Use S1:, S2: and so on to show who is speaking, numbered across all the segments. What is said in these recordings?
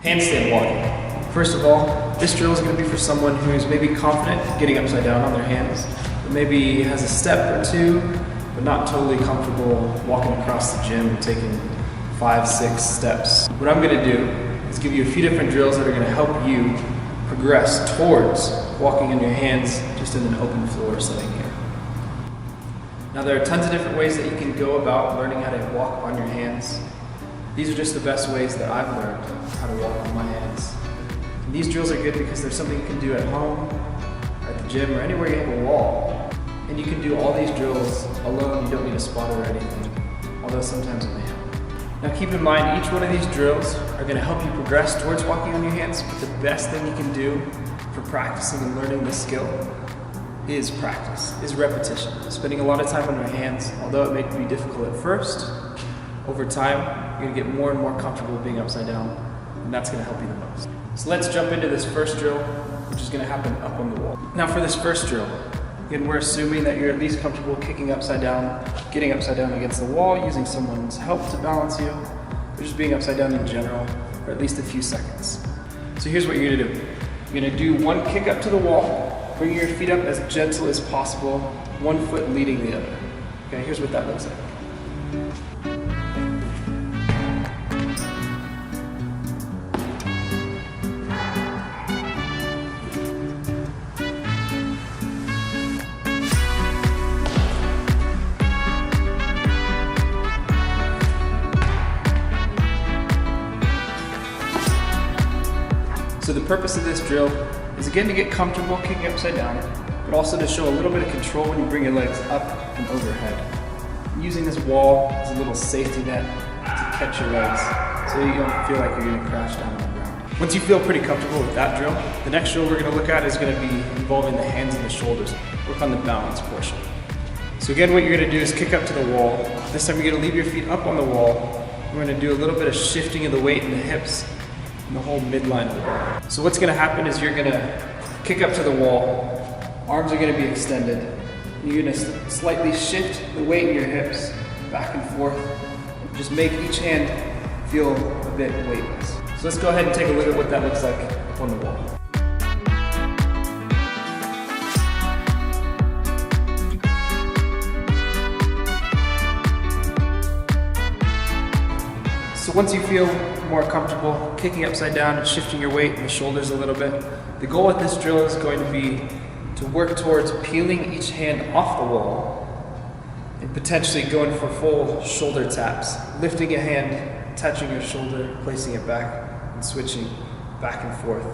S1: Handstand walking. First of all, this drill is going to be for someone who's maybe confident getting upside down on their hands, but maybe has a step or two, but not totally comfortable walking across the gym and taking 5, 6 steps. What I'm going to do is give you a few different drills that are going to help you progress towards walking on your hands just in an open floor setting here. Now there are tons of different ways that you can go about learning how to walk on your hands. These are just the best ways that I've learned how to walk on my hands. And these drills are good because they're something you can do at home, or at the gym, or anywhere you have a wall. And you can do all these drills alone. You don't need a spotter or anything, although sometimes it may help. Now keep in mind, each one of these drills are going to help you progress towards walking on your hands, but the best thing you can do for practicing and learning this skill is practice, is repetition. Spending a lot of time on your hands, although it may be difficult at first, over time, you're going to get more and more comfortable being upside down, and that's going to help you the most. So let's jump into this first drill, which is going to happen up on the wall. Now for this first drill, again, we're assuming that you're at least comfortable kicking upside down, getting upside down against the wall, using someone's help to balance you, or just being upside down in general for at least a few seconds. So here's what you're going to do. You're going to do one kick up to the wall, bring your feet up as gentle as possible, one foot leading the other. Okay, here's what that looks like. So the purpose of this drill is again to get comfortable kicking upside down, but also to show a little bit of control when you bring your legs up and overhead. Using this wall as a little safety net to catch your legs so you don't feel like you're going to crash down on the ground. Once you feel pretty comfortable with that drill, the next drill we're going to look at is going to be involving the hands and the shoulders. Work on the balance portion. So again, what you're going to do is kick up to the wall. This time you're going to leave your feet up on the wall. We're going to do a little bit of shifting of the weight in the hips and the whole midline of the body. So what's going to happen is you're going to kick up to the wall, arms are going to be extended, you're going to slightly shift the weight in your hips back and forth, just make each hand feel a bit weightless. So let's go ahead and take a look at what that looks like up on the wall. So once you feel more comfortable kicking upside down and shifting your weight in the shoulders a little bit, the goal with this drill is going to be to work towards peeling each hand off the wall and potentially going for full shoulder taps. Lifting a hand, touching your shoulder, placing it back, and switching back and forth.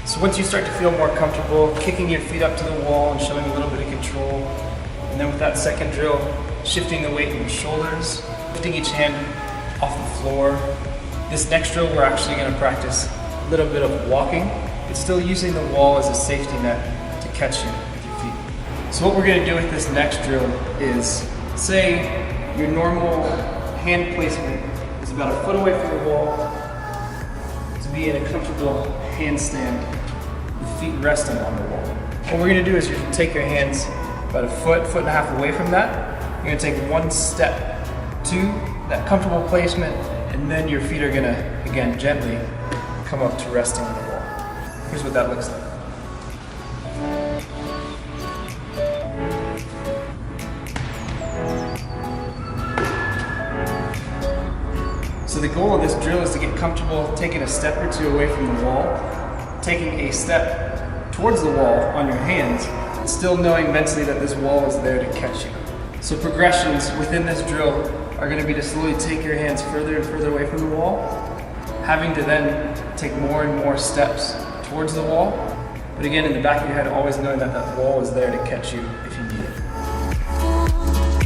S1: So once you start to feel more comfortable, kicking your feet up to the wall and showing a little bit of control, and then with that second drill, shifting the weight in the shoulders, lifting each hand off the floor. This next drill we're actually going to practice a little bit of walking, but still using the wall as a safety net to catch you with your feet. So what we're going to do with this next drill is, say your normal hand placement is about a foot away from the wall, to be in a comfortable handstand, with feet resting on the wall. What we're going to do is you take your hands about a foot and a half away from that. You're going to take one step to that comfortable placement, and then your feet are going to, again, gently come up to resting on the wall. Here's what that looks like. So the goal of this drill is to get comfortable taking a step or two away from the wall, taking a step towards the wall on your hands, and still knowing mentally that this wall is there to catch you. So progressions within this drill are going to be to slowly take your hands further and further away from the wall, having to then take more and more steps towards the wall. But again, in the back of your head, always knowing that that wall is there to catch you if you need it.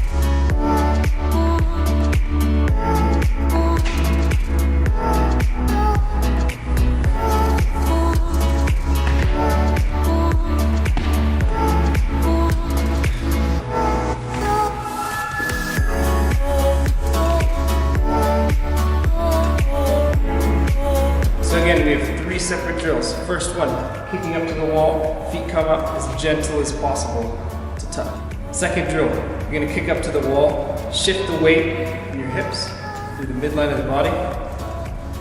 S1: up as gentle as possible to tuck. Second drill, you're going to kick up to the wall, shift the weight in your hips through the midline of the body.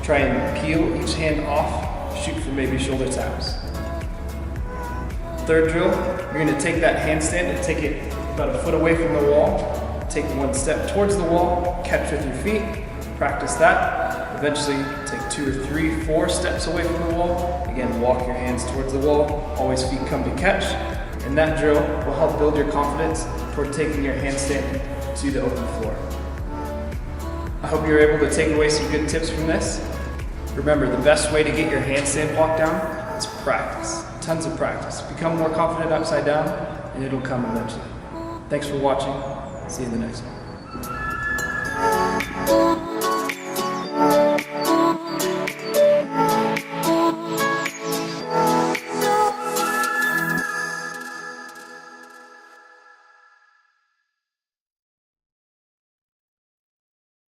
S1: Try and peel each hand off, shoot for maybe shoulder taps. Third drill, you're going to take that handstand and take it about a foot away from the wall. Take one step towards the wall, catch with your feet, practice that. Eventually take 2 or 3, 4 steps away from the wall. Again, walk your hands towards the wall, always feet come to catch. And that drill will help build your confidence toward taking your handstand to the open floor. I hope you're able to take away some good tips from this. Remember, the best way to get your handstand walk down is practice. Tons of practice. Become more confident upside down, and it'll come eventually. Thanks for watching. See you in the next one.